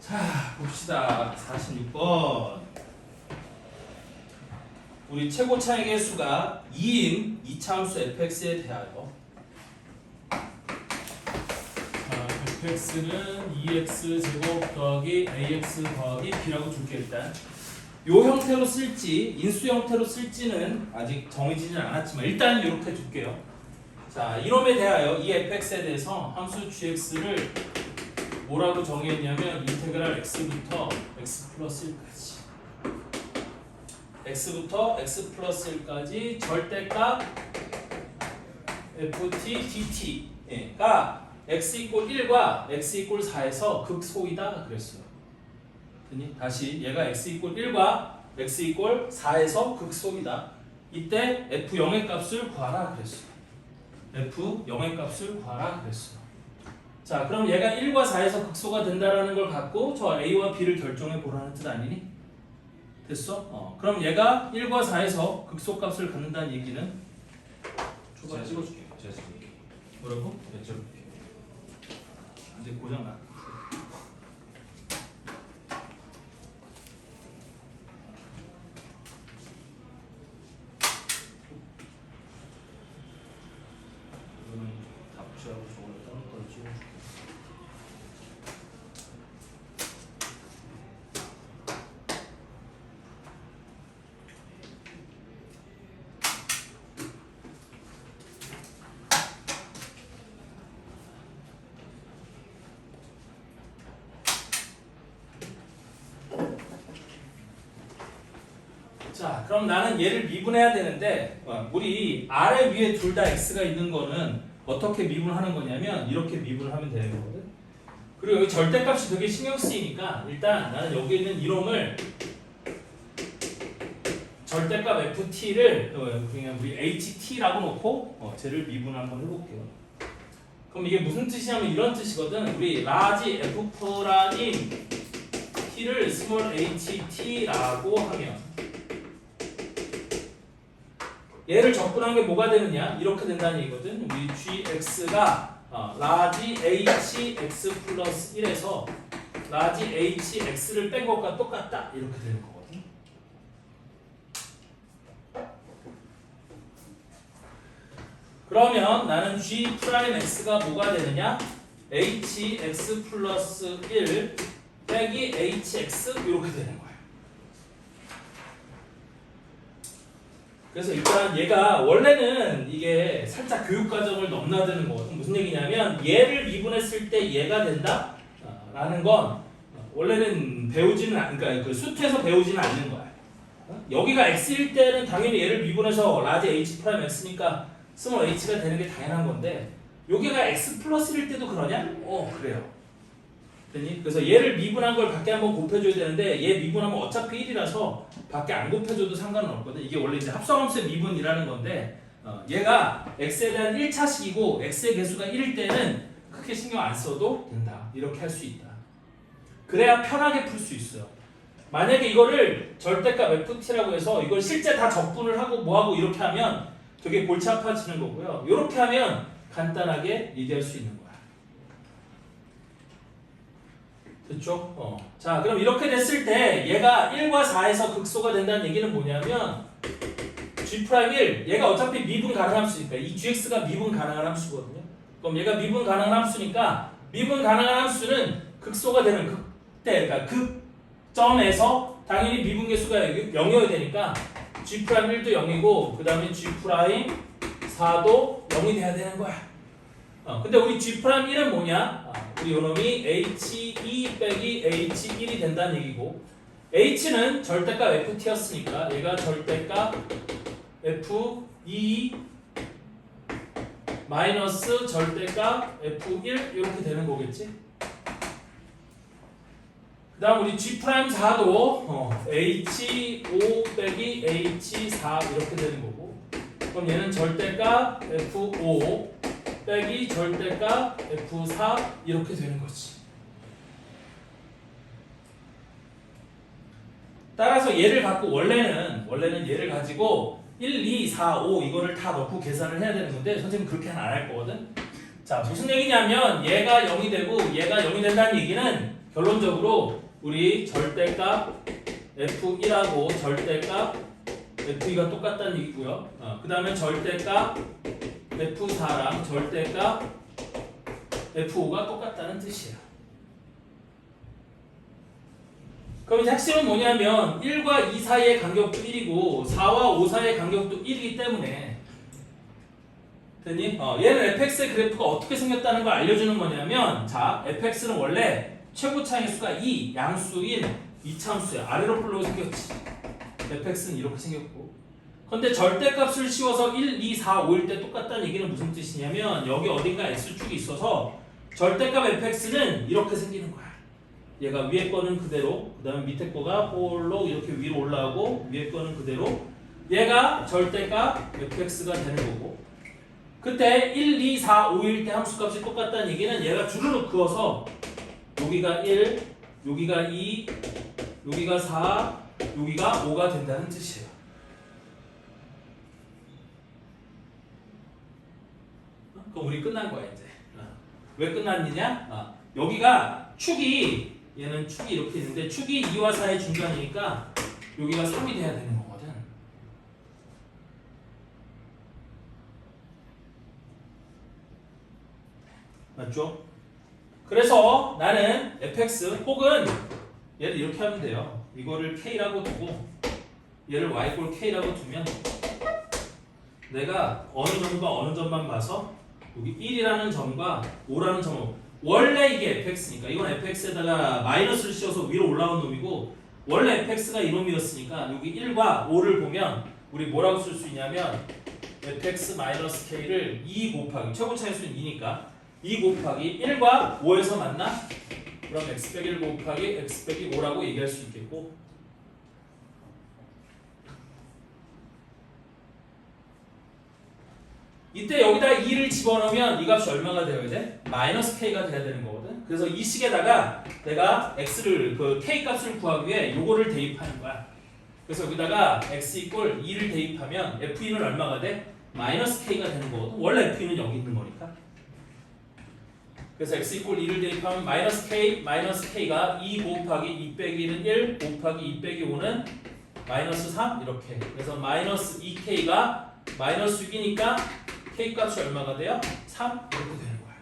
자, 봅시다. 46번. 우리 최고 차액의 수가 2인 2차함수 fx에 대하여 fx는 2x 제곱 더하기 ax 더하기 b라고 줄게. 일단 요 형태로 쓸지 인수 형태로 쓸지는 아직 정해지진 않았지만 일단 이렇게 줄게요. 자, 이놈에 대하여 이 fx에 대해서 함수 gx를 뭐라고 정의했냐면 인테그랄 x부터 x 플러스 1까지 x부터 x 플러스 1까지 절대값 ft dt가 x 이꼴 1과 x 이꼴 4에서 극소이다 그랬어요. 됐니? 다시 얘가 x 이꼴 1과 x 이꼴 4에서 극소이다. 이때 f0의 값을 구하라 그랬어요. f0의 값을 구하라 그랬어요. 자, 그럼 얘가 1과 4에서 극소가 된다라는 걸 갖고 저 a와 b를 결정해 보라는 뜻 아니니? 됐어? 그럼 얘가 1과 4에서 극소 값을 갖는다는 얘기는 초반 찍어줄게. 제가 찍을게. 뭐라고? 제가 찍을게. 이제 고장 나. 이거는 답지하고 저걸 따로 찍어줄게. 자, 그럼 나는 얘를 미분해야 되는데 우리 아래 위에 둘 다 x가 있는 거는 어떻게 미분하는 거냐면 이렇게 미분하면 되는 거거든. 그리고 여기 절대값이 되게 신경 쓰이니까 일단 나는 여기 있는 이놈을 절대값 ft를 그냥 우리 ht라고 놓고 쟤를 미분 한번 해볼게요. 그럼 이게 무슨 뜻이냐면 이런 뜻이거든. 우리 라지 f 프라임 t를 스몰 ht라고 하면 얘를 접근한 게 뭐가 되느냐? 이렇게 된다는 얘기거든. 우리 gx가 라지 hx 플러스 1에서 라지 hx를 뺀 것과 똑같다. 이렇게 되는 거거든. 그러면 나는 g 프라임 x가 뭐가 되느냐? hx 플러스 1 빼기 hx 이렇게 되는 거야. 그래서 일단 얘가 원래는 이게 살짝 교육과정을 넘나드는 거거든. 무슨 얘기냐면 얘를 미분했을 때 얘가 된다? 라는 건 원래는 배우지는 그러니까 그 수트에서 배우지는 않는 거야. 여기가 x일 때는 당연히 얘를 미분해서 라지 h 프라임 x니까 스몰 h가 되는 게 당연한 건데 여기가 x 플러스 1일 때도 그러냐? 그래요. 됐니? 그래서 얘를 미분한 걸 밖에 한번 곱해줘야 되는데 얘 미분하면 어차피 1이라서 밖에 안 곱해줘도 상관은 없거든. 이게 원래 이제 합성함수의 미분이라는 건데 얘가 x에 대한 1차식이고 x의 개수가 1일 때는 크게 신경 안 써도 된다. 이렇게 할 수 있다. 그래야 편하게 풀 수 있어요. 만약에 이거를 절대값 ft라고 해서 이걸 실제 다 적분을 하고 뭐하고 이렇게 하면 되게 골치 아파지는 거고요. 이렇게 하면 간단하게 이해할 수 있는 거야. 됐죠? 자, 그럼 이렇게 됐을 때 얘가 1과 4에서 극소가 된다는 얘기는 뭐냐면 g'1 얘가 어차피 미분 가능한 함수니까 이 gx가 미분 가능한 함수거든요. 그럼 얘가 미분 가능한 함수니까 미분 가능한 함수는 극소가 되는 그때 그러니까 극점에서 당연히 미분 개수가 0이어야 되니까 g'1도 0이고 그 다음에 g'4도 0이 돼야 되는 거야. 근데 우리 g'1은 뭐냐? 우리 요놈이 h2 빼기 h1이 된다는 얘기고 h는 절대값 ft였으니까 얘가 절대값 f2 마이너스 절대값 f1 이렇게 되는 거겠지? 그 다음 우리 g'4도 h5 빼기 h4 이렇게 되는 거고 그럼 얘는 절대값 f5 빼기 절대값 f4 이렇게 되는 거지. 따라서 얘를 갖고 원래는 얘를 가지고 1, 2, 4, 5 이거를 다 넣고 계산을 해야 되는 건데 선생님 그렇게는 안 할 거거든. 자, 무슨 얘기냐면 얘가 0이 되고 얘가 0이 된다는 얘기는 결론적으로 우리 절대값 F1하고 절대값 F2가 똑같다는 얘기고요. 그 다음에 절대값 F4랑 절대값 F5가 똑같다는 뜻이에요. 그럼 이제 핵심은 뭐냐면 1과 2 사이의 간격도 1이고 4와 5 사이의 간격도 1이기 때문에 됐니? 얘는 fx의 그래프가 어떻게 생겼다는 걸 알려주는 거냐면 자 fx는 원래 최고 차의 수가 2 양수인 이참수야. 아래로 플로우 생겼지. fx는 이렇게 생겼고 근데 절대값을 씌워서 1, 2, 4, 5일 때 똑같다는 얘기는 무슨 뜻이냐면 여기 어딘가 x축이 있어서 절대값 fx는 이렇게 생기는 거야. 얘가 위에 거는 그대로 그 다음에 밑에 거가 볼로 이렇게 위로 올라오고 위에 거는 그대로 얘가 절대값 fx가 되는 거고 그때 1, 2, 4, 5일 때 함수값이 똑같다는 얘기는 얘가 주르륵 그어서 여기가 1, 여기가 2, 여기가 4, 여기가 5가 된다는 뜻이에요. 그럼 우리 끝난 거야 이제. 왜 끝났느냐? 여기가 축이 얘는 축이 이렇게 있는데 축이 2와 4의 중간이니까 여기가 3이 돼야 되는 거거든. 맞죠? 그래서 나는 fx 혹은 얘를 이렇게 하면 돼요. 이거를 k라고 두고 얘를 y 꼴 k라고 두면 내가 어느 점과 어느 점만 봐서 여기 1이라는 점과 5라는 점을 원래 이게 fx니까 이건 fx에다가 마이너스를 씌워서 위로 올라온 놈이고 원래 fx가 이놈이었으니까 여기 1과 5를 보면 우리 뭐라고 쓸 수 있냐면 fx-k를 2 곱하기 최고 차이수는 2니까 2 곱하기 1과 5에서 만나? 그럼 x 빼기 1 곱하기 x 빼기 5라고 얘기할 수 있겠고 이때 여기다 2를 집어넣으면 이 값이 얼마가 되어야 돼? 마이너스 k가 돼야 되는 거거든. 그래서 이 식에다가 내가 x를 그 k 값을 구하기 위해 요거를 대입하는 거야. 그래서 여기다가 x 이꼴 2를 대입하면 f2는 얼마가 돼? 마이너스 k가 되는 거거든. 원래 f2는 여기 있는 거니까. 그래서 x 이꼴 2를 대입하면 마이너스 k가 2 곱하기 2 빼기 1은 1 곱하기 2 빼기 5는 마이너스 3 이렇게. 그래서 마이너스 2k가 마이너스 6이니까 k 값이 얼마가 돼요? 3 이렇게 되는 거야.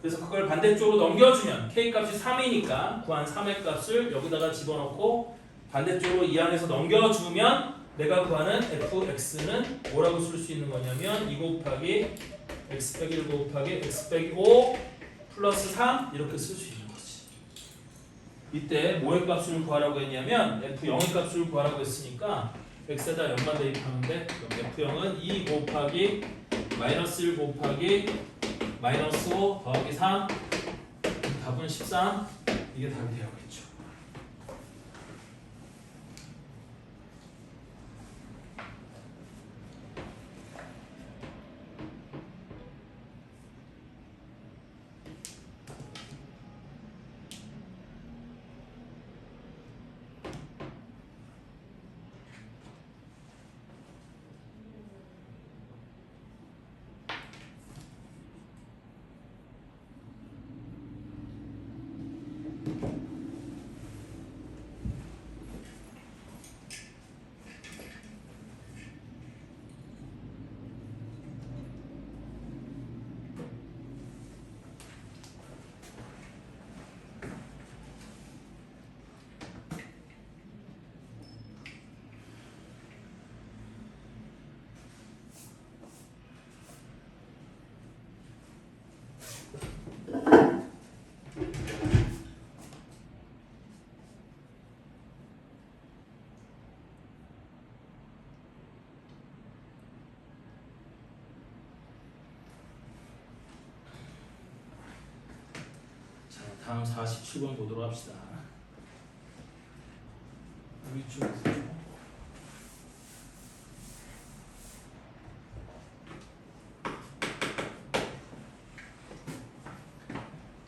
그래서 그걸 반대쪽으로 넘겨주면 k 값이 3이니까 구한 3의 값을 여기다가 집어넣고 반대쪽으로 이 안에서 넘겨주면 내가 구하는 fx는 뭐라고 쓸 수 있는 거냐면 2 곱하기 x 빼기 1 곱하기 x 빼기 5 플러스 3 이렇게 쓸 수 있는 거지. 이때 뭐의 값을 구하라고 했냐면 f0의 값을 구하라고 했으니까 x에다 0만 대입하면 돼. 그럼 f0은 2 곱하기 마이너스 1 곱하기 마이너스 5 더하기 3 답은 13 이게 답이 되어야겠죠. 다음 47번 보도록 합시다. 우리 쪽에서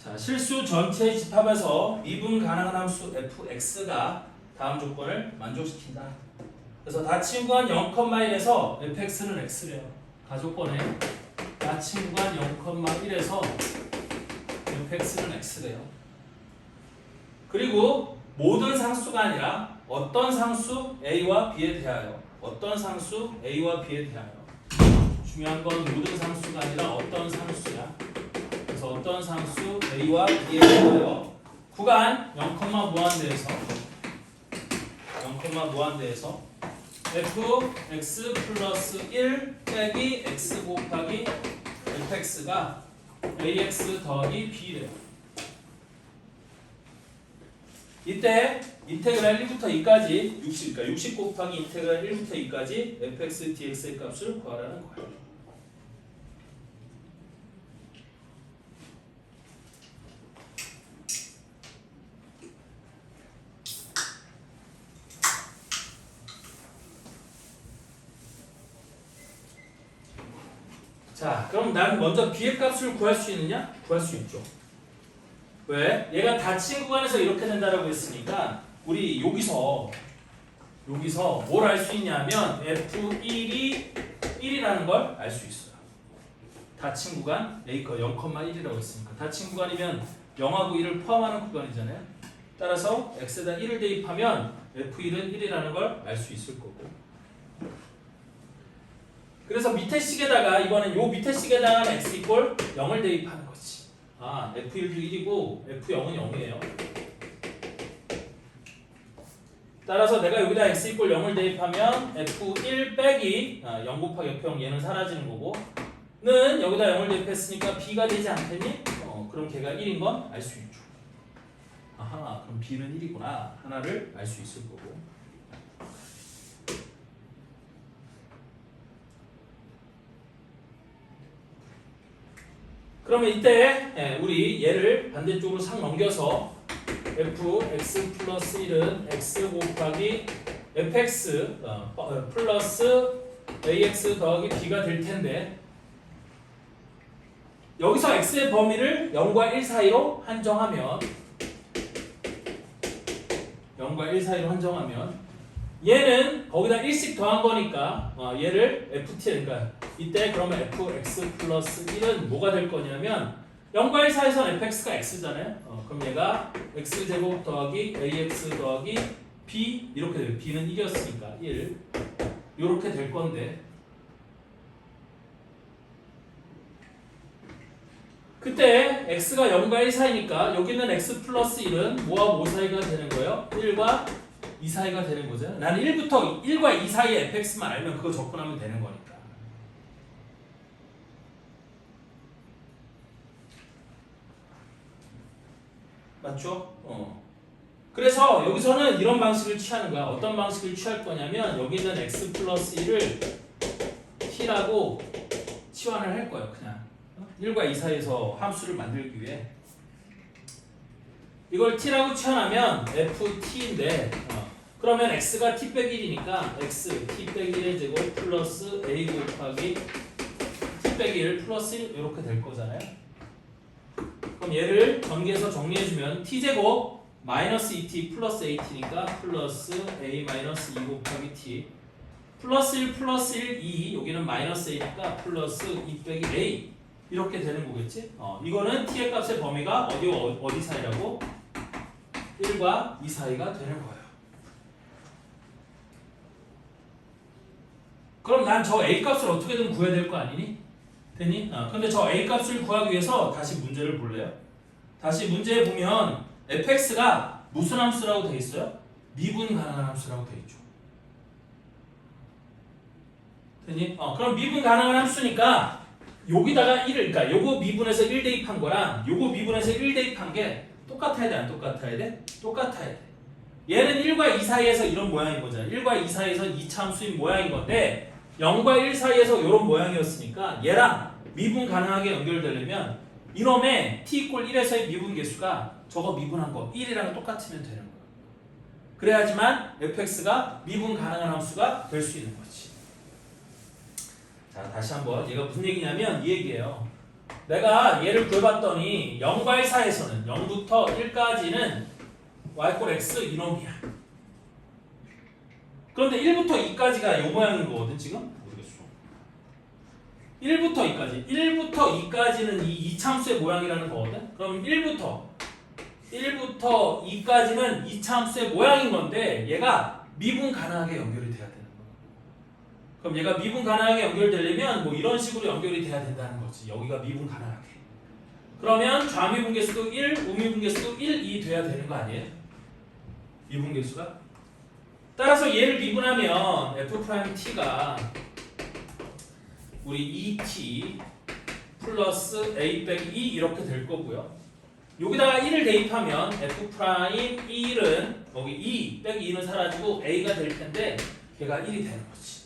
자, 실수 전체의 집합에서 미분 가능한 함수 fx가 다음 조건을 만족시킨다. 그래서 닫힌 구간 0,1에서 fx는 x래요. 가조건에 닫힌 구간 0,1에서 fx는 x래요. 그리고 모든 상수가 아니라 어떤 상수 a와 b에 대하여 어떤 상수 a와 b에 대하여 중요한 건 모든 상수가 아니라 어떤 상수야. 그래서 어떤 상수 a와 b에 대하여 구간 0, 무한대에서 0, 무한대에서 fx 플러스 1 빼기 x 곱하기 fx가 ax 더하기 b래요. 이때 인테그랄 1부터 2까지 60, 그러니까 60 곱하기 인테그랄 1부터 2까지 fx dx의 값을 구하라는 거예요. 자, 그럼 난 먼저 b의 값을 구할 수 있느냐? 구할 수 있죠. 왜? 얘가 닫힌 구간에서 이렇게 된다라고 했으니까 우리 여기서 뭘 알 수 있냐면 f1이 1이라는 걸 알 수 있어요. 닫힌 구간 A 거 0,1이라고 했으니까 닫힌 구간이면 0하고 1을 포함하는 구간이잖아요. 따라서 x에다 1을 대입하면 f1은 1이라는 걸 알 수 있을 거고. 그래서 밑에 식에다가 이거는 요 밑에 식에다가 x 이꼴 0을 대입하는 거지. 아, f1도 1이고 f0은 0이에요. 따라서 내가 여기다 x 이꼴 0을 대입하면 f1 빼기 0 곱하기 f0 얘는 사라지는 거고 는 여기다 0을 대입했으니까 b가 되지 않겠니? 그럼 걔가 1인 건 알 수 있죠. 아하, 그럼 b는 1이구나 하나를 알 수 있을 거고. 그러면 이때 우리 얘를 반대쪽으로 싹 넘겨서 fx 플러스 1은 x 곱하기 fx 플러스 ax 더하기 b가 될 텐데 여기서 x의 범위를 0과 1 사이로 한정하면 0과 1 사이로 한정하면 얘는 거기다 1씩 더한 거니까 얘를 ft 그러니까 이때 그러면 fx 플러스 1은 뭐가 될 거냐면 0과 1 사이에서는 fx가 x잖아요. 그럼 얘가 x제곱 더하기 ax 더하기 b 이렇게 돼요. b는 1이었으니까 1 이렇게 될 건데 그때 x가 0과 1 사이니까 여기는 x 플러스 1은 뭐와 뭐 사이가 되는 거예요? 1과 2 사이가 되는 거죠. 나는 1과 2 사이의 fx만 알면 그거 접근하면 되는 거니까. 맞죠? 그래서 여기서는 이런 방식을 취하는 거야. 어떤 방식을 취할 거냐면 여기 있는 x 플러스 1을 t라고 치환을 할 거예요. 그냥 1과 2 사이에서 함수를 만들기 위해 이걸 t라고 치환하면 ft인데 그러면 x가 t 빼기 1이니까 x t 빼기 1의 제곱 플러스 a 곱하기 t 빼기 1 플러스 1 이렇게 될 거잖아요. 그럼 얘를 전개해서 정리해주면 t제곱 마이너스 2t 플러스 8t니까 플러스 a 마이너스 2 곱하기 t 플러스 1 플러스 1 2 여기는 마이너스 a니까 플러스 2 빼기 a 이렇게 되는 거겠지? 이거는 t의 값의 범위가 어디 사이라고? 1과 2 사이가 되는 거예요. 그럼 난 저 a 값을 어떻게든 구해야 될 거 아니니? 되니? 근데 저 a 값을 구하기 위해서 다시 문제를 볼래요? 다시 문제에 보면 fx가 무슨 함수라고 돼 있어요? 미분 가능한 함수라고 돼 있죠. 되니? 그럼 미분 가능한 함수니까 여기다가 1을 그러니까 요거 미분해서 1 대입한 거랑 요거 미분해서 1 대입한 게 똑같아야 돼? 안 똑같아야 돼? 똑같아야 돼. 얘는 1과 2 사이에서 이런 모양인 거잖아. 1과 2 사이에서 2차 함수인 모양인 건데 0과 1 사이에서 이런 모양이었으니까 얘랑 미분 가능하게 연결되려면 이놈의 t = 1에서의 미분 계수가 저거 미분한 거 1이랑 똑같으면 되는 거야. 그래야지만 fx가 미분 가능한 함수가 될 수 있는 거지. 자, 다시 한번 얘가 무슨 얘기냐면 이 얘기예요. 내가 얘를 구해봤더니 0과 1 사이에서는 0부터 1까지는 y = x 이놈이야. 그런데 1부터 2까지가 이 모양인 거거든 지금? 모르겠어. 1부터 2까지. 1부터 2까지는 이 이차함수의 모양이라는 거거든. 그럼 1부터 2까지는 이차함수의 모양인 건데 얘가 미분 가능하게 연결이 돼야 되는 거야. 그럼 얘가 미분 가능하게 연결되려면 뭐 이런 식으로 연결이 돼야 된다는 거지. 여기가 미분 가능하게. 그러면 좌미분계수도 1, 우미분계수도 1, 2 돼야 되는 거 아니에요? 미분계수가. 따라서 얘를 미분하면 f't가 우리 2t 플러스 a 빼기 2 이렇게 될 거고요. 여기다가 1을 대입하면 f'1은 여기 2 빼기 2는 사라지고 a가 될 텐데 걔가 1이 되는 거지.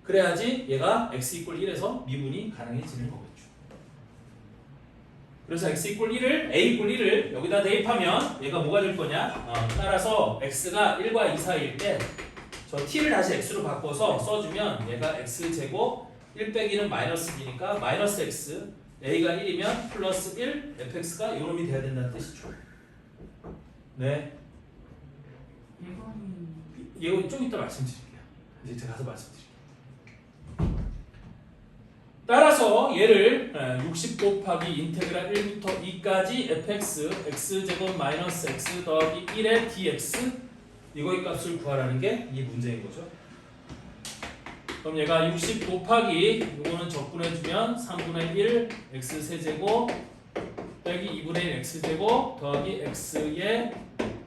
그래야지 얘가 x = 1에서 미분이 가능해지는 거겠죠. 그래서 x = 1을 a = 1을 여기다 대입하면 얘가 뭐가 될 거냐? 따라서 x가 1과 2 사이일 때 저 t를 다시 x로 바꿔서 써주면 얘가 x제곱 1 빼기는 마이너스 b니까 마이너스 x, a가 1이면 플러스 1, fx가 이놈이 돼야 된다는 뜻이죠. 네. 이거 좀 이따 말씀드릴게요. 이제 제가 가서 말씀드릴게요. 따라서 얘를 60 곱하기 인테그랄 1부터 2까지 fx, x제곱 마이너스 x 더하기 1의 dx 이거의 값을 구하라는 게 이 문제인 거죠. 그럼 얘가 60 곱하기 이거는 적분해주면 3분의 1 x 세제곱 빼기 2분의 1 x제곱 더하기 x의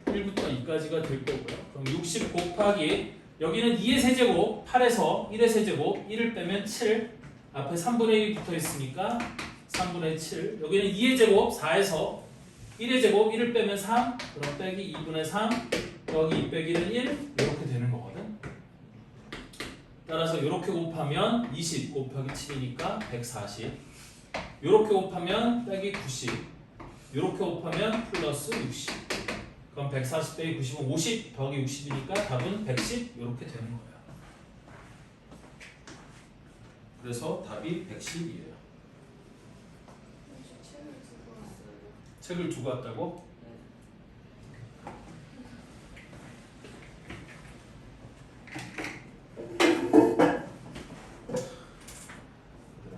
1부터 2까지가 될 거고요. 그럼 60 곱하기 여기는 2의 세제곱 8에서 1의 세제곱 1을 빼면 7 앞에 3분의 1이 붙어 있으니까 3분의 7 여기는 2의 제곱 4에서 1의 제곱 1을 빼면 3 그럼 빼기 2분의 3 더하기 2 빼기는 1 이렇게 되는 거거든. 따라서 이렇게 곱하면 20 곱하기 7이니까 140 이렇게 곱하면 빼기 90 이렇게 곱하면 플러스 60 그럼 140 빼기 90은 50 더하기 60이니까 답은 110 이렇게 되는 거예요. 그래서 답이 110이에요. 책을 두고 왔다고?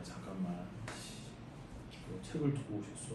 잠깐만. 책을 두고 오셨어.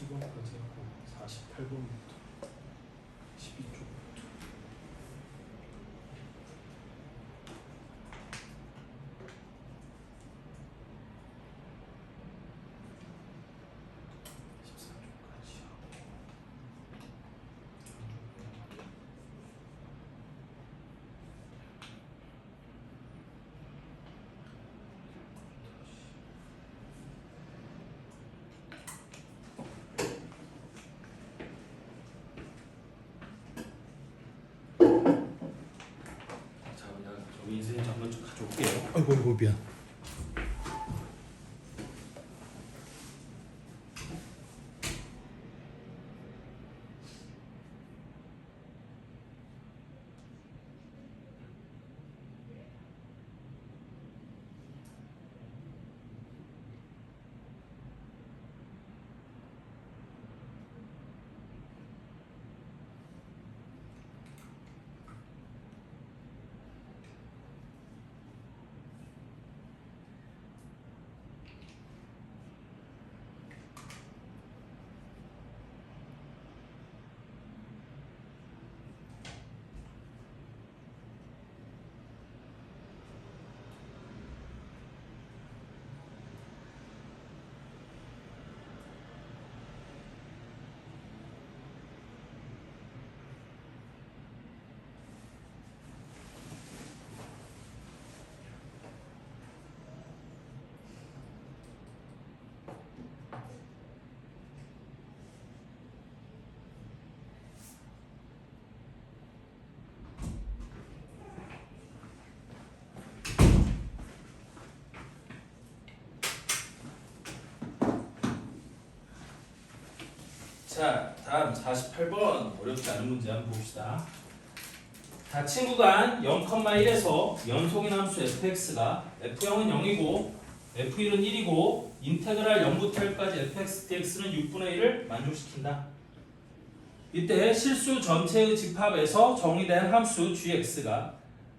까지 하고 48번부터 12쪽부터 인쇄 잠깐 좀 가져올게요. 아이고 미안. 자, 다음 48번 어렵지 않은 문제 한번 봅시다. 자, 친구간 0,1에서 연속인 함수 fx가 f0은 0이고 f1은 1이고 인테그랄 0부터 1까지 fx dx는 6분의 1을 만족시킨다. 이때 실수 전체의 집합에서 정의된 함수 gx가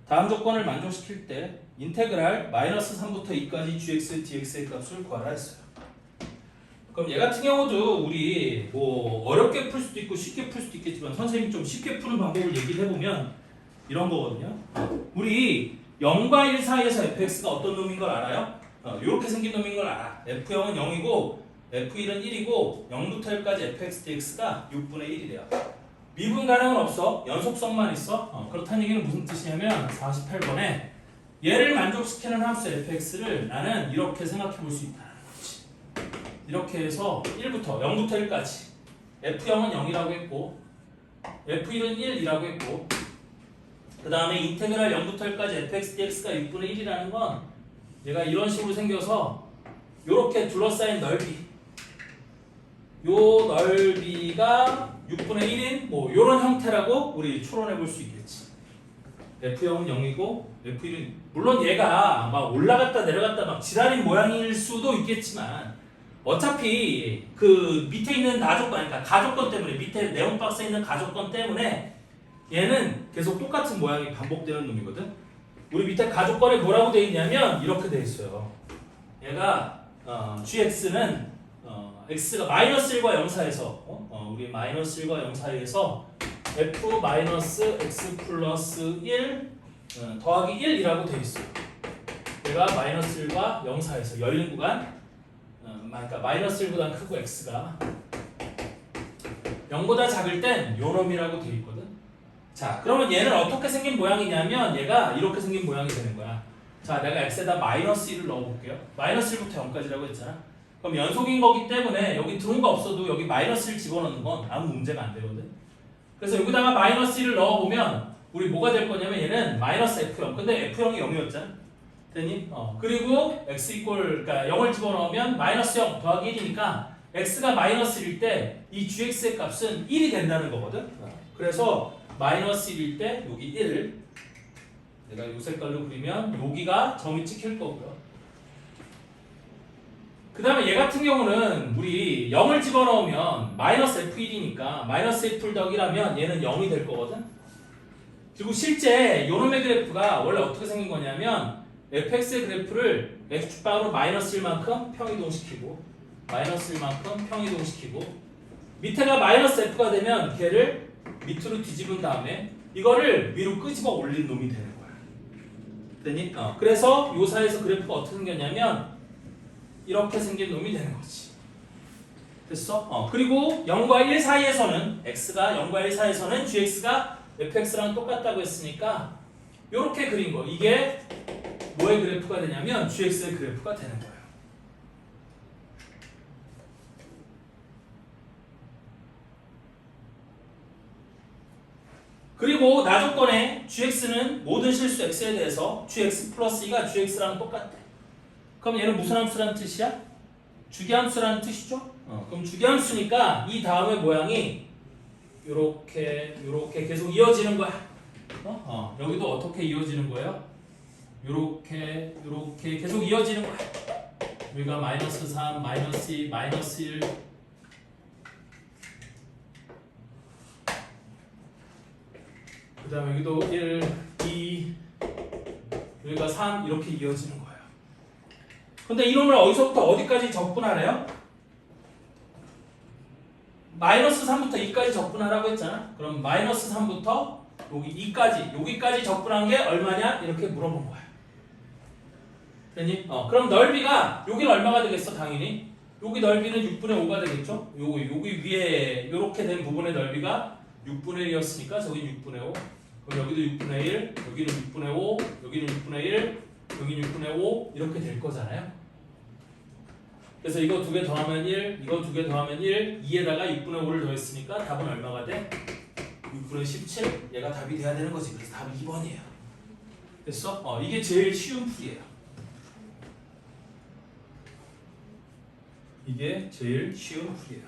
다음 조건을 만족시킬 때 인테그랄 마이너스 3부터 2까지 gx dx의 값을 구하라 했어요. 그럼 얘 같은 경우도 우리 뭐 어렵게 풀 수도 있고 쉽게 풀 수도 있겠지만 선생님이 좀 쉽게 푸는 방법을 얘기를 해보면 이런 거거든요. 우리 0과 1 사이에서 fx가 어떤 놈인 걸 알아요? 이렇게 생긴 놈인 걸 알아. f0은 0이고 f1은 1이고 0부터 1까지 fx dx가 6분의 1이래요. 미분 가능은 없어. 연속성만 있어. 그렇다는 얘기는 무슨 뜻이냐면 48번에 얘를 만족시키는 함수 fx를 나는 이렇게 생각해 볼 수 있다. 이렇게 해서 1부터 0부터 1까지 f0은 0이라고 했고 f1은 1이라고 했고 그 다음에 인테그랄 0부터 1까지 fx dx가 6분의 1이라는 건 얘가 이런 식으로 생겨서 이렇게 둘러싸인 넓이 요 넓이가 6분의 1인 뭐 요런 형태라고 우리 추론해 볼 수 있겠지. f0은 0이고 f1은 물론 얘가 막 올라갔다 내려갔다 막 지랄인 모양일 수도 있겠지만 어차피 그 밑에 있는 나조건, 그러니까 가조건 때문에 밑에 네온 박스에 있는 가조건 때문에 얘는 계속 똑같은 모양이 반복되는 놈이거든. 우리 밑에 가조건에 뭐라고 되어 있냐면 이렇게 되어 있어요. 얘가 gx는 x가 마이너스 1과 0 사이에서 우리 마이너스 1과 0 사이에서 f 마이너스 x 플러스 1 더하기 1이라고 되어 있어요. 얘가 마이너스 1과 0 사이에서 열린 구간 그러니까 마이너스 1보다 크고 x가 0보다 작을 땐 요 놈이라고 되어 있거든. 자, 그러면 얘는 어떻게 생긴 모양이냐면 얘가 이렇게 생긴 모양이 되는 거야. 자, 내가 x에다 마이너스 1을 넣어볼게요. 마이너스 1부터 0까지라고 했잖아. 그럼 연속인 거기 때문에 여기 들어온 거 없어도 여기 마이너스 1 집어넣는 건 아무 문제가 안 되거든. 그래서 여기다가 마이너스 1을 넣어보면 우리 뭐가 될 거냐면 얘는 마이너스 f0. 근데 f0이 0이었잖아. 됐니? 그리고 x 그러니까 0을 집어넣으면 마이너스 0 더하기 1이니까 x가 마이너스 1일 때 이 gx의 값은 1이 된다는 거거든. 그래서 마이너스 1일 때 여기 1 내가 요 색깔로 그리면 여기가 점이 찍힐 거고요. 그 다음에 얘 같은 경우는 우리 0을 집어넣으면 마이너스 f1이니까 마이너스 f1 더하기 1하면 얘는 0이 될 거거든. 그리고 실제 요놈의 그래프가 원래 어떻게 생긴 거냐면 fx의 그래프를 x축방으로 마이너스 1만큼 평이동시키고 마이너스 1만큼 평이동시키고 밑에가 마이너스 f가 되면 걔를 밑으로 뒤집은 다음에 이거를 위로 끄집어 올린 놈이 되는 거야. 됐니? 그래서 요 사이에서 그래프가 어떻게 생겼냐면 이렇게 생긴 놈이 되는 거지. 됐어? 그리고 0과 1 사이에서는 x가 0과 1 사이에서는 gx가 fx랑 똑같다고 했으니까 요렇게 그린 거. 이게 뭐의 그래프가 되냐면 gx의 그래프가 되는 거예요. 그리고 나조건에 gx는 모든 실수 x에 대해서 gx 플러스 2가 gx랑 똑같대. 그럼 얘는 무슨 함수라는 뜻이야? 주기함수라는 뜻이죠? 그럼 주기함수니까 이 다음의 모양이 요렇게 계속 이어지는 거야. 여기도 어떻게 이어지는 거예요? 요렇게 계속 이어지는 거야. 여기가 마이너스 3, 마이너스 2, 마이너스 1 그 다음에 여기도 1, 2 여기가 3 이렇게 이어지는 거예요. 근데 이놈을 어디서부터 어디까지 적분하래요? 마이너스 3부터 2까지 적분하라고 했잖아. 그럼 마이너스 3부터 여기까지 적분한 게 얼마냐? 이렇게 물어본 거야. 됐니? 그럼 넓이가 여기는 얼마가 되겠어? 당연히 여기 넓이는 6분의 5가 되겠죠? 여기 위에 이렇게 된 부분의 넓이가 6분의 1이었으니까 저기 6분의 5. 그럼 여기도 6분의 1, 여기는 6분의 5, 여기는 6분의 1, 여기는 6분의 5 이렇게 될 거잖아요. 그래서 이거 두 개 더하면 1, 이거 두 개 더하면 1, 2에다가 6분의 5를 더했으니까 답은 얼마가 돼? 6분의 17? 얘가 답이 돼야 되는 거지. 그래서 답이 2번이에요. 됐어? 이게 제일 쉬운 풀이에요. 이게 제일 쉬운 풀이에요.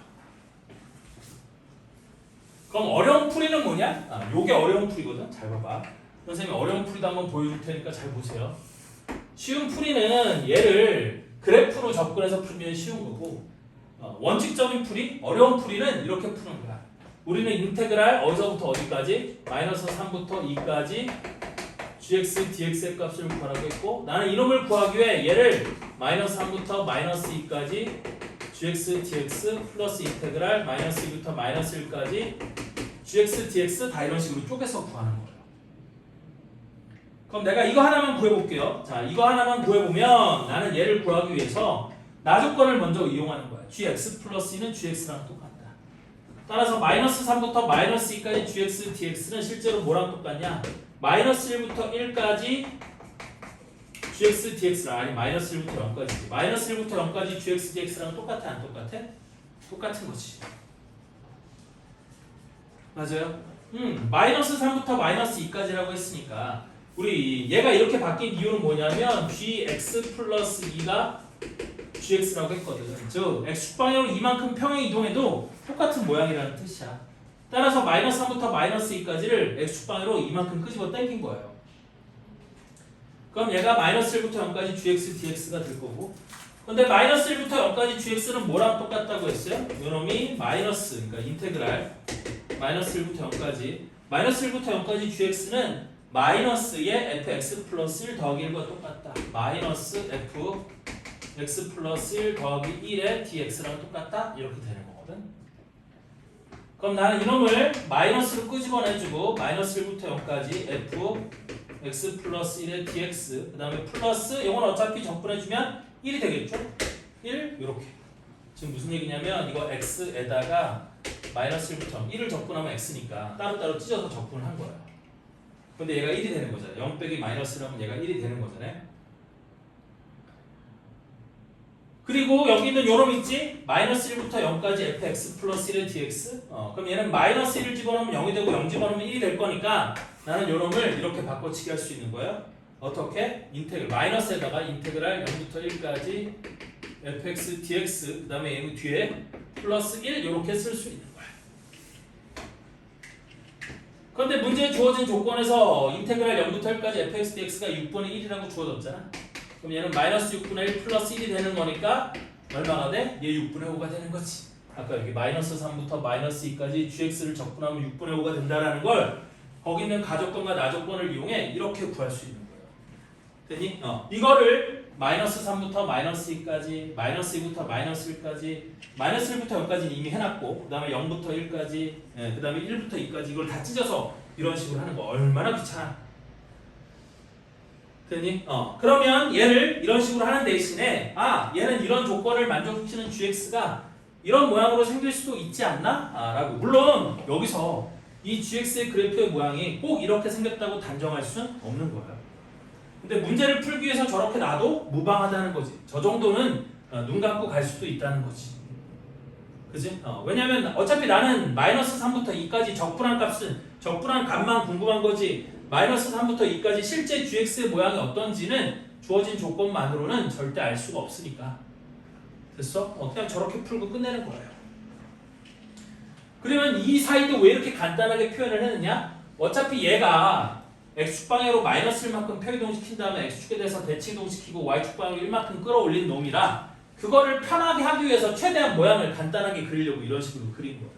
그럼 어려운 풀이는 뭐냐? 요게 어려운 풀이거든. 잘 봐봐. 선생님이 어려운 풀이도 한번 보여줄 테니까 잘 보세요. 쉬운 풀이는 얘를 그래프로 접근해서 풀면 쉬운 거고, 원칙적인 풀이, 어려운 풀이는 이렇게 푸는 거야. 우리는 인테그랄 어디서부터 어디까지? 마이너스 3부터 2까지 gx, dx의 값을 구하라고 했고, 나는 이놈을 구하기 위해 얘를 마이너스 3부터 마이너스 2까지 gx, dx 플러스 인테그랄 마이너스 2부터 마이너스 1까지 gx, dx 다 이런 식으로 쪼개서 구하는 거예요. 그럼 내가 이거 하나만 구해볼게요. 자, 이거 하나만 구해보면 나는 얘를 구하기 위해서 나조건을 먼저 이용하는 거야. gx 플러스 2는 gx랑 똑같다. 따라서 마이너스 3부터 마이너스 2까지 gx, dx는 실제로 뭐랑 똑같냐? 마이너스 1부터 1까지 gx, dx랑, 아니 마이너스 1부터 0까지지. 마이너스 1부터 0까지 gx, dx랑 똑같아 안 똑같아? 똑같은 거지. 맞아요? 마이너스 3부터 마이너스 2까지라고 했으니까 우리 얘가 이렇게 바뀐 이유는 뭐냐면 gx 플러스 2가 gx라고 했거든. 즉 x축방향으로 이만큼 평행 이동해도 똑같은 모양이라는 뜻이야. 따라서 마이너스 3부터 마이너스 2까지를 x축방향으로 이만큼 끄집어 당긴 거예요. 그럼 얘가 마이너스 1부터 0까지 gx, dx가 될 거고, 근데 마이너스 1부터 0까지 gx는 뭐랑 똑같다고 했어요? 요놈이 마이너스, 그러니까 인테그랄 마이너스 1부터 0까지 마이너스 1부터 0까지 gx는 마이너스의 fx 플러스 1 더하기 1과 똑같다. 마이너스 f x 플러스 1 더하기 1의 dx랑 똑같다. 이렇게 되는 거거든. 그럼 나는 이놈을 마이너스로 끄집어내주고 마이너스 1부터 0까지 f x 플러스 1의 dx 그 다음에 플러스 이건 어차피 적분해주면 1이 되겠죠? 1 이렇게. 지금 무슨 얘기냐면 이거 x에다가 마이너스 1부터 1을 적분하면 x니까 따로따로 찢어서 적분을 한 거야. 근데 얘가 1이 되는 거잖아. 0 빼기 마이너스라면 얘가 1이 되는 거잖아. 그리고 여기 있는 요놈 있지? 마이너스 1부터 0까지 fx 플러스 1의 dx. 그럼 얘는 마이너스 1을 집어넣으면 0이 되고 0 집어넣으면 1이 될 거니까 나는 요놈을 이렇게 바꿔치기 할 수 있는 거예요. 어떻게? 인테그랄 마이너스에다가 인테그랄 0부터 1까지 fx dx 그 다음에 얘는 뒤에 플러스 1 이렇게 쓸 수 있는 거야. 그런데 문제에 주어진 조건에서 인테그랄 0부터 1까지 fx dx가 6분의 1이라고 주어졌잖아. 그럼 얘는 마이너스 6분의 1 플러스 1이 되는 거니까 얼마가 돼? 얘 6분의 5가 되는 거지. 아까 여기 마이너스 3부터 마이너스 2까지 gx를 적분하면 6분의 5가 된다라는 걸 거기 있는 가조건과 나조건을 이용해 이렇게 구할 수 있는 거예요. 됐니? 이거를 마이너스 3부터 마이너스 2까지 마이너스 2부터 마이너스 1까지 마이너스 1부터 0까지는 이미 해놨고 그 다음에 0부터 1까지 그 다음에 1부터 2까지 이걸 다 찢어서 이런 식으로 하는 거 얼마나 귀찮아. 됐니? 그러면 얘를 이런 식으로 하는 대신에 얘는 이런 조건을 만족시키는 gx가 이런 모양으로 생길 수도 있지 않나? 라고. 물론 여기서 이 gx의 그래프의 모양이 꼭 이렇게 생겼다고 단정할 수는 없는 거예요. 근데 문제를 풀기 위해서 저렇게 놔도 무방하다는 거지. 저 정도는 눈 감고 갈 수도 있다는 거지. 그지? 왜냐면 어차피 나는 마이너스 3부터 2까지 적분한 값만 궁금한 거지. 마이너스 3부터 2까지 실제 gx의 모양이 어떤지는 주어진 조건만으로는 절대 알 수가 없으니까. 됐어? 그냥 저렇게 풀고 끝내는 거예요. 그러면 이 사이도 왜 이렇게 간단하게 표현을 했느냐? 어차피 얘가 x축 방향으로 마이너스 1만큼 표이동시킨 다음에 x축에 대해서 대치이동시키고 y축 방향으로 1만큼 끌어올린 놈이라 그거를 편하게 하기 위해서 최대한 모양을 간단하게 그리려고 이런 식으로 그린 거예요.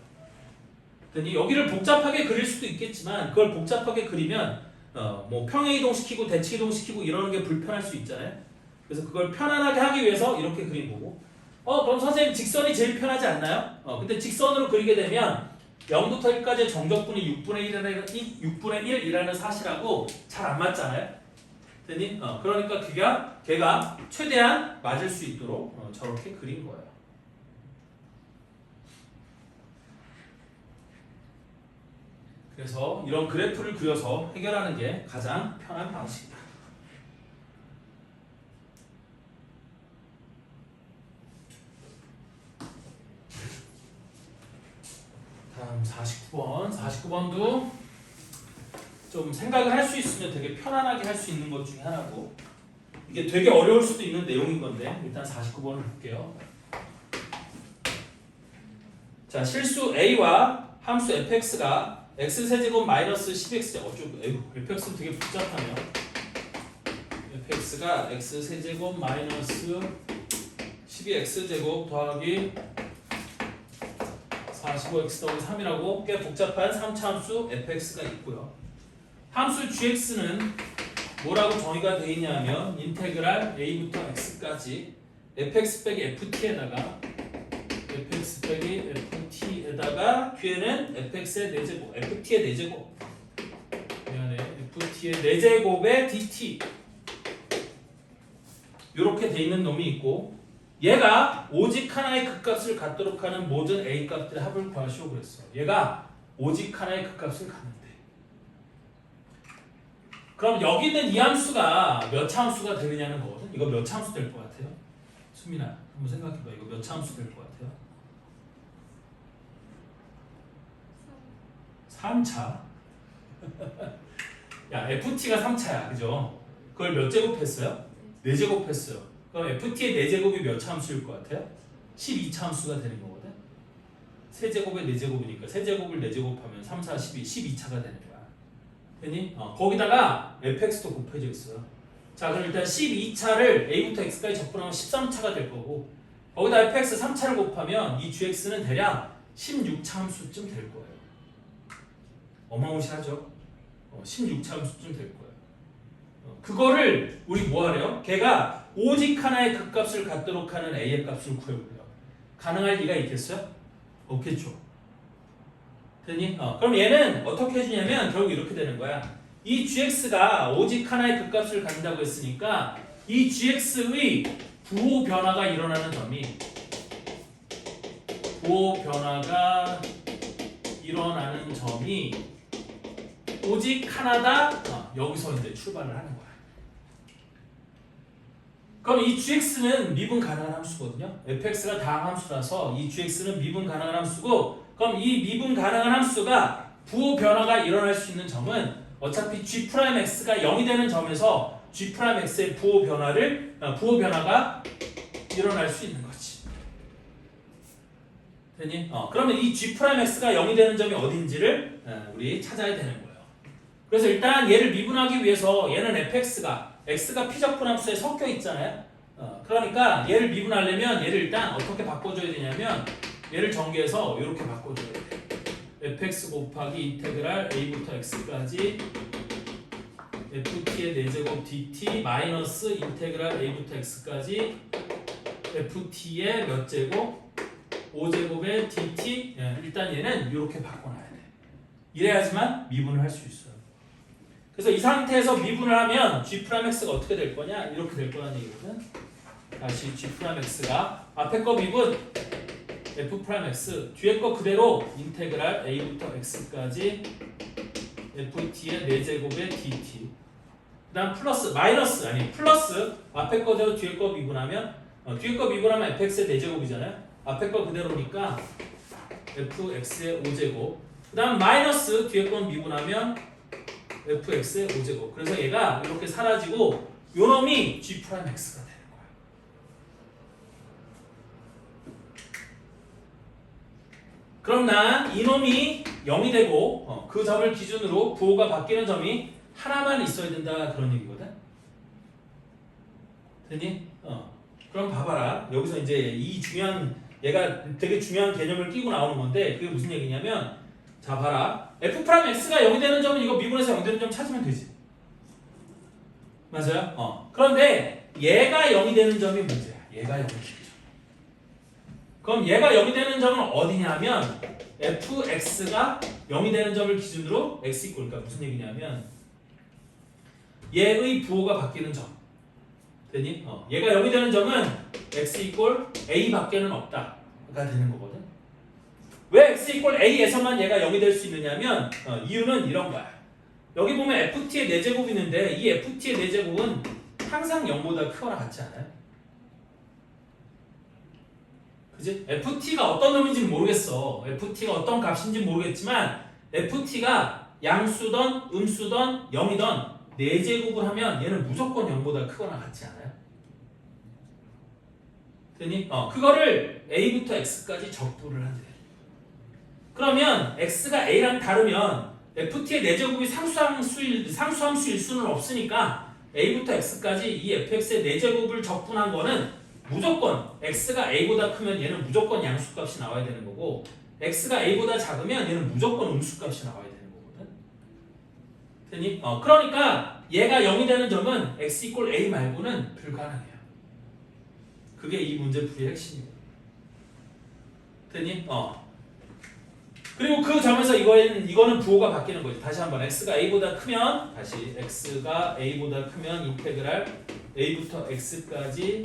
그러니 여기를 복잡하게 그릴 수도 있겠지만 그걸 복잡하게 그리면 뭐 평행이동시키고 대치이동시키고 이러는 게 불편할 수 있잖아요. 그래서 그걸 편안하게 하기 위해서 이렇게 그린 거고. 그럼 선생님 직선이 제일 편하지 않나요? 근데 직선으로 그리게 되면 0부터 1까지의 정적분이 6분의 1이라는 사실하고 잘 안 맞잖아요. 됐니? 그러니까 걔가 최대한 맞을 수 있도록 저렇게 그린 거예요. 그래서 이런 그래프를 그려서 해결하는 게 가장 편한 방식이다. 다음 49번. 49번도 좀 생각을 할 수 있으면 되게 편안하게 할 수 있는 것 중에 하나고 이게 되게 어려울 수도 있는 내용인 건데 일단 49번을 볼게요. 자, 실수 A와 함수 fx가 x세제곱 마이너스 10x fx는 되게 복잡하네요. fx가 x세제곱 마이너스 12x제곱 더하기 45x 더하기 3이라고 꽤 복잡한 3차 함수 fx가 있고요. 함수 gx는 뭐라고 정의가 되어 있냐면 인테그랄 a부터 x까지 fx 빼기 ft에다가 fx 빼기 ft에다가 뒤에는 fx의 4제곱, ft의 4제곱 미안해 ft의 4제곱의 dt 이렇게 돼 있는 놈이 있고 얘가 오직 하나의 극값을 갖도록 하는 모든 a 값들의 합을 구하시오 그랬어. 얘가 오직 하나의 극값을 갖는데 그럼 여기 있는 이 함수가 몇 차 함수가 되느냐는 거거든. 이거 몇 차 함수 될 것 같아요? 수민아 한번 생각해봐. 이거 몇 차 함수 될 것 같아요? 3차. 야 ft가 3차야 그죠? 그걸 몇 제곱 했어요? 4제곱 했어요. 그럼 ft의 4제곱이 몇 차 함수일 것 같아요? 12차 함수가 되는 거거든. 세제곱에 4제곱이니까 세제곱을 4제곱하면 3, 4, 12, 12차가 되는 거야. 되니? 거기다가 fx도 곱해져 있어요. 자 그럼 일단 12차를 a부터 x까지 적분하면 13차가 될 거고 거기다 fx 3차를 곱하면 이 gx는 대략 16차 함수쯤 될 거예요. 어마무시하죠? 16차 함수쯤 될 거예요. 그거를 우리 뭐 하래요? 걔가 오직 하나의 극값을 갖도록 하는 a의 값을 구해보래요. 가능할 리가 있겠어요? 없겠죠. 되니? 그럼 얘는 어떻게 해주냐면 결국 이렇게 되는 거야. 이 gx가 오직 하나의 극값을 갖는다고 했으니까 이 gx의 부호 변화가 일어나는 점이 오직 하나다. 여기서 이제 출발을 하는 거야. 그럼 이 gx는 미분 가능한 함수거든요. fx가 다항 함수라서 이 gx는 미분 가능한 함수고 그럼 이 미분 가능한 함수가 부호 변화가 일어날 수 있는 점은 어차피 g'x가 0이 되는 점에서 g'x의 부호 변화가 일어날 수 있는 거지. 되니? 그러면 이 g'x가 0이 되는 점이 어딘지를 우리 찾아야 되는 거예요. 그래서 일단 얘를 미분하기 위해서 얘는 fx가 x가 피적분 함수에 섞여 있잖아요. 그러니까 얘를 미분하려면 얘를 일단 어떻게 바꿔줘야 되냐면 얘를 전개해서 이렇게 바꿔줘야 돼. fx 곱하기 인테그랄 a부터 x까지 ft의 4제곱 dt 마이너스 인테그랄 a부터 x까지 ft의 몇 제곱 5제곱의 dt 일단 얘는 이렇게 바꿔놔야 돼. 이래야지만 미분을 할 수 있어요. 그래서 이 상태에서 미분을 하면 g'x가 어떻게 될 거냐? 이렇게 될 거라는 얘기거든. 다시 g'x가 앞에 거 미분 f'x 뒤에 거 그대로 인테그랄 a부터 x까지 ft의 4제곱의 dt 그 다음 플러스 앞에 거대로 뒤에 거 미분하면 뒤에 거 미분하면 fx의 4제곱이잖아요. 앞에 거 그대로니까 fx의 5제곱 그 다음 마이너스 뒤에 건 미분하면 fx의 5제곱 그래서 얘가 이렇게 사라지고 요놈이 g'x가 되는 거야. 그럼 난 이놈이 0이 되고 그 점을 기준으로 부호가 바뀌는 점이 하나만 있어야 된다 그런 얘기거든. 되니? 그럼 봐봐라. 여기서 이제 얘가 되게 중요한 개념을 끼고 나오는 건데 그게 무슨 얘기냐면 자 봐라. f'x가 0이 되는 점은 이거 미분해서 0 되는 점 찾으면 되지. 맞아요? 그런데 얘가 0이 되는 점이 문제야. 얘가 0이 되는 점. 그럼 얘가 0이 되는 점은 어디냐면 fx가 0이 되는 점을 기준으로 x 이꼴 그러니까 무슨 얘기냐면 얘의 부호가 바뀌는 점. 되니? 얘가 0이 되는 점은 x 이꼴 a 밖에는 없다가 되는 거거든. 왜 x 이꼴 a에서만 얘가 0이 될 수 있느냐면 이유는 이런 거야. 여기 보면 ft의 4제곱이 있는데 이 ft의 4제곱은 항상 0보다 크거나 같지 않아요? 그지? ft가 어떤 놈인지는 모르겠어. ft가 어떤 값인지 모르겠지만 ft가 양수던 음수던 0이던 4제곱을 하면 얘는 무조건 0보다 크거나 같지 않아요? 되니? 그거를 a부터 x까지 적분을 하래. 그러면 x가 a랑 다르면 ft의 4제곱이 상수함수일 수는 없으니까 a부터 x까지 이 fx의 4제곱을 적분한 거는 무조건 x가 a보다 크면 얘는 무조건 양수값이 나와야 되는 거고 x가 a보다 작으면 얘는 무조건 음수값이 나와야 되는 거거든. 됐니? 그러니까 얘가 0이 되는 점은 x = a 말고는 불가능해요. 그게 이 문제풀이의 핵심이에요. 됐니? 그리고 그 점에서 이거는 부호가 바뀌는 거지. 다시 한번 x가 a보다 크면 다시 x가 a보다 크면 인테그랄 a부터 x까지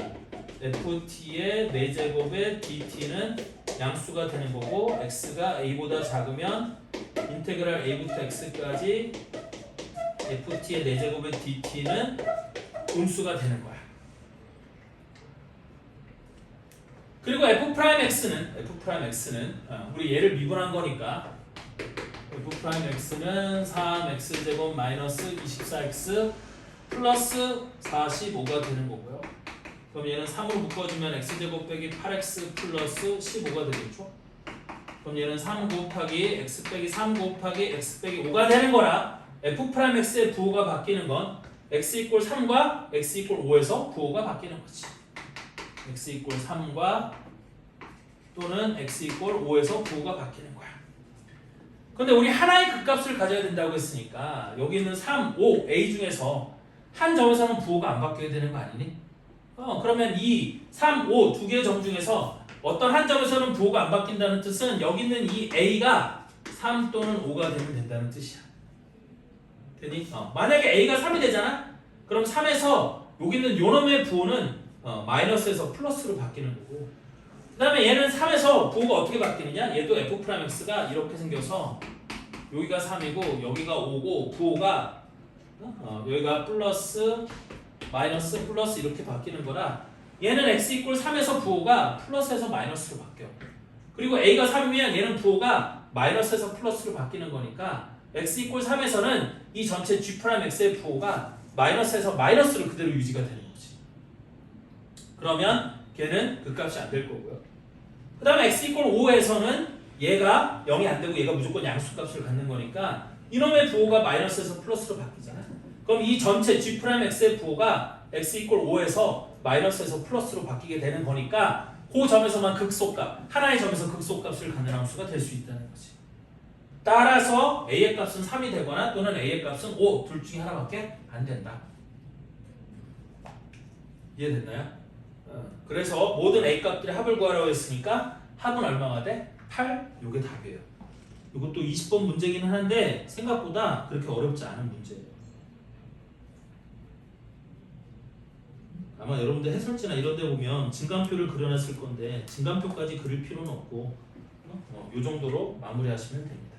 ft의 4제곱의 dt는 양수가 되는 거고 x가 a보다 작으면 인테그랄 a부터 x까지 ft의 4제곱의 dt는 음수가 되는 거야. 그리고 f'x는 우리 얘를 미분한 거니까 f'x는 3x제곱 마이너스 24x 플러스 45가 되는 거고요. 그럼 얘는 3으로 묶어주면 x제곱 빼기 8x 플러스 15가 되겠죠. 그럼 얘는 3 곱하기 x 빼기 3 곱하기 x 빼기 5가 되는 거라 f'x의 부호가 바뀌는 건 x = 3과 x = 5에서 부호가 바뀌는 거지. x = 3과 또는 x = 5에서 부호가 바뀌는 거야. 근데 우리 하나의 극값을 가져야 된다고 했으니까 여기 있는 3, 5, a 중에서 한 점에서는 부호가 안 바뀌어야 되는 거 아니니? 그러면 이 3, 5 두 개의 점 중에서 어떤 한 점에서는 부호가 안 바뀐다는 뜻은 여기 있는 이 a가 3 또는 5가 되면 된다는 뜻이야. 되니? 만약에 a가 3이 되잖아? 그럼 3에서 여기 있는 요놈의 부호는 마이너스에서 플러스로 바뀌는 거고 그 다음에 얘는 3에서 부호가 어떻게 바뀌느냐? 얘도 f'x가 이렇게 생겨서 여기가 3이고 여기가 5고 부호가 여기가 플러스 마이너스 플러스 이렇게 바뀌는 거라 얘는 x = 3에서 부호가 플러스에서 마이너스로 바뀌어. 그리고 a가 3이면 얘는 부호가 마이너스에서 플러스로 바뀌는 거니까 x = 3에서는 이 전체 g'x의 부호가 마이너스에서 마이너스로 그대로 유지가 되는 거지. 그러면 걔는 극값이 안 될 거고요. 그 다음에 x = 5에서는 얘가 0이 안 되고 얘가 무조건 양수값을 갖는 거니까 이놈의 부호가 마이너스에서 플러스로 바뀌잖아. 그럼 이 전체 g'x의 부호가 x = 5에서 마이너스에서 플러스로 바뀌게 되는 거니까 그 점에서만 극소값, 하나의 점에서 극소값을 갖는 함수가 될 수 있다는 거지. 따라서 a의 값은 3이 되거나 또는 a의 값은 5, 둘 중에 하나밖에 안 된다. 이해됐나요? 그래서 모든 a 값들의 합을 구하라고 했으니까 합은 얼마가 돼? 8? 이게 답이에요. 이것도 20번 문제기는 한데 생각보다 그렇게 어렵지 않은 문제예요. 아마 여러분들 해설지나 이런 데 보면 증간표를 그려놨을 건데 증간표까지 그릴 필요는 없고 이 정도로 마무리하시면 됩니다.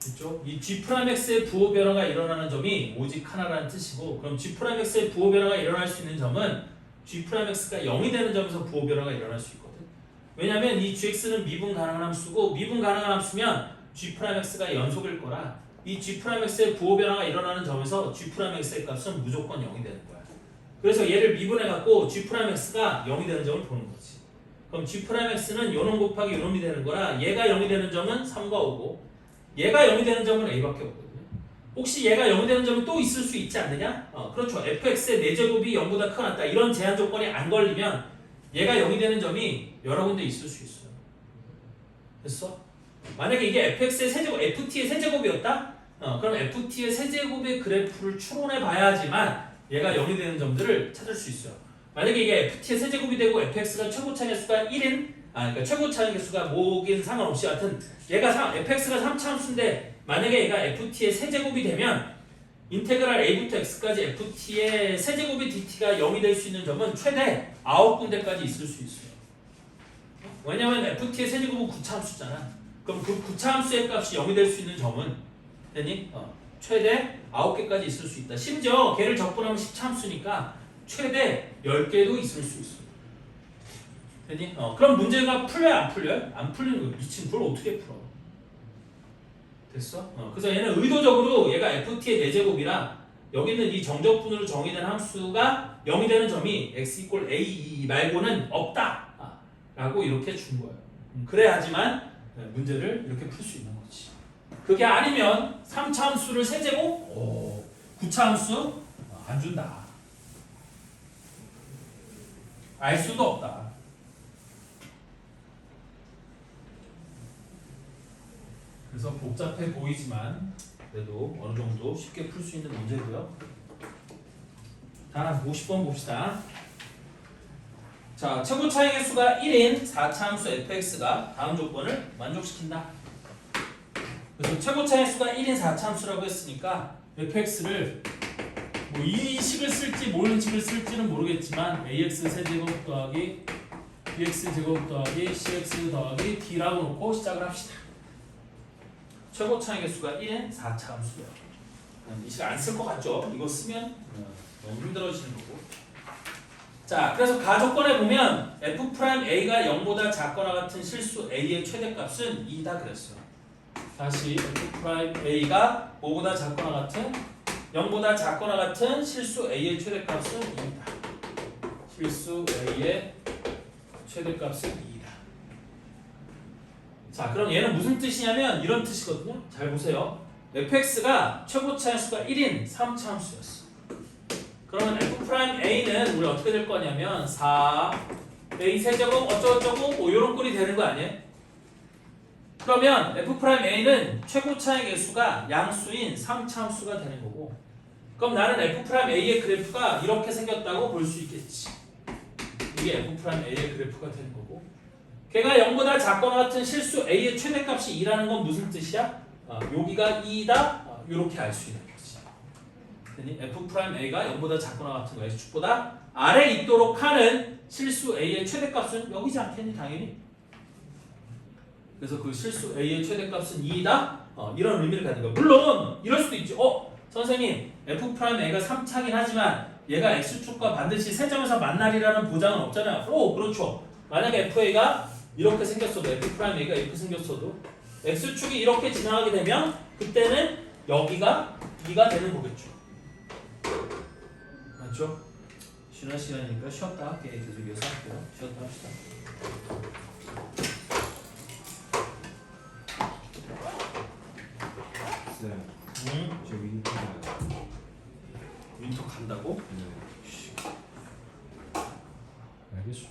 그렇죠? 이 g'x의 부호 변화가 일어나는 점이 오직 하나라는 뜻이고 그럼 g'x의 부호 변화가 일어날 수 있는 점은 g'x가 0이 되는 점에서 부호 변화가 일어날 수 있거든. 왜냐면 이 gx는 미분 가능한 함수고 미분 가능한 함수면 g'x가 연속일 거라 이 g'x의 부호 변화가 일어나는 점에서 g'x의 값은 무조건 0이 되는 거야. 그래서 얘를 미분해 갖고 g'x가 0이 되는 점을 보는 거지. 그럼 g'x는 요놈 곱하기 요놈이 되는 거라 얘가 0이 되는 점은 3과 5고 얘가 0이 되는 점은 a밖에 없거든요. 혹시 얘가 0이 되는 점이 또 있을 수 있지 않느냐? 그렇죠. fx의 4제곱이 0보다 크거나 같다. 이런 제한 조건이 안 걸리면 얘가 0이 되는 점이 여러 군데 있을 수 있어요. 됐어? 만약에 이게 fx의 세제곱, ft의 세제곱이었다? 그럼 ft의 세제곱의 그래프를 추론해 봐야지만 얘가 0이 되는 점들을 찾을 수 있어요. 만약에 이게 ft의 세제곱이 되고 fx가 최고차 개수가 1인 그러니까 최고차 개수가 뭐긴 상관없이 하여튼 얘가 fx가 3차 함수인데 만약에 얘가 ft의 세제곱이 되면 인테그랄 a부터 x까지 ft의 세제곱의 dt가 0이 될 수 있는 점은 최대 9군데까지 있을 수 있어요. 왜냐면 ft의 세제곱은 9차 함수잖아. 그럼 그 9차 함수의 값이 0이 될 수 있는 점은 되니? 최대 9개까지 있을 수 있다. 심지어 걔를 적분하면 10차 함수니까 최대 10개도 있을 수 있어. 되니? 그럼 문제가 풀려요? 안 풀려요? 안 풀리는 거예요. 미친 그걸 어떻게 풀어? 됐어? 그래서 얘는 의도적으로 얘가 ft의 4제곱이라 여기 있는 이 정적분으로 정의된 함수가 0이 되는 점이 x = a 말고는 없다. 라고 이렇게 준 거예요. 그래야지만 문제를 이렇게 풀 수 있는 거지. 그게 아니면 3차 함수를 세제곱? 오, 9차 함수? 안 준다. 알 수도 없다. 그래서 복잡해 보이지만 그래도 어느 정도 쉽게 풀 수 있는 문제고요. 다음 50번 봅시다. 자, 최고 차익의 수가 1인 4차 함수 fx가 다음 조건을 만족시킨다. 그래서 최고 차익의 수가 1인 4차 함수라고 했으니까 fx를 뭐 이 식을 쓸지 모르는 식을 쓸지는 모르겠지만 ax 세제곱 더하기 bx 제곱 더하기 cx 더하기 d라고 놓고 시작을 합시다. 최고 차익의 수가 1인 4차 함수예요. 이 식 안 쓸 것 같죠? 이거 쓰면 너무 힘들어지는 거고. 자, 그래서 가조건에 보면 f'a가 0보다 작거나 같은 실수 a의 최대값은 2다 그랬어요. 다시 f'a가 5보다 작거나 같은 0보다 작거나 같은 실수 a의 최대값은 2다. 실수 a의 최대값은 2다. 자, 그럼 얘는 무슨 뜻이냐면 이런 뜻이거든요. 잘 보세요. fx가 최고차의 수가 1인 3차 함수였어. 그러면 f'a는 우리 어떻게 될 거냐면 4a 세제곱 어쩌고저쩌고 뭐 요런 꼴이 되는 거 아니에요? 그러면 f'a는 최고차의 개수가 양수인 3차 함수가 되는 거고, 그럼 나는 f'a의 그래프가 이렇게 생겼다고 볼 수 있겠지. 이게 f'a의 그래프가 되는 거고, 걔가 0보다 작거나 같은 실수 a의 최대값이 2라는 건 무슨 뜻이야? 여기가 2다 이렇게 알 수 있는 거지. f'a가 0보다 작거나 같은 거 x축보다 아래 있도록 하는 실수 a의 최대값은 여기지 않겠니? 당연히. 그래서 그 실수 a의 최대값은 2이다? 이런 의미를 갖는 거야. 물론 이럴 수도 있지. 선생님 f'a가 3차긴 하지만 얘가 x축과 반드시 세점에서 만날이라는 보장은 없잖아요. 그렇죠. 만약에 fa가 이렇게 생겼어도 f'a가 이렇게 생겼어도 x축이 이렇게 지나가게 되면 그때는 여기가 2가 되는 거겠죠. 맞죠? 쉬는 시간이니까 쉬었다 할게. 계속 이어서 할게요. 쉬었다 합시다. 네. 저 윈터 가요. 윈터 간다고? 네. 알겠어.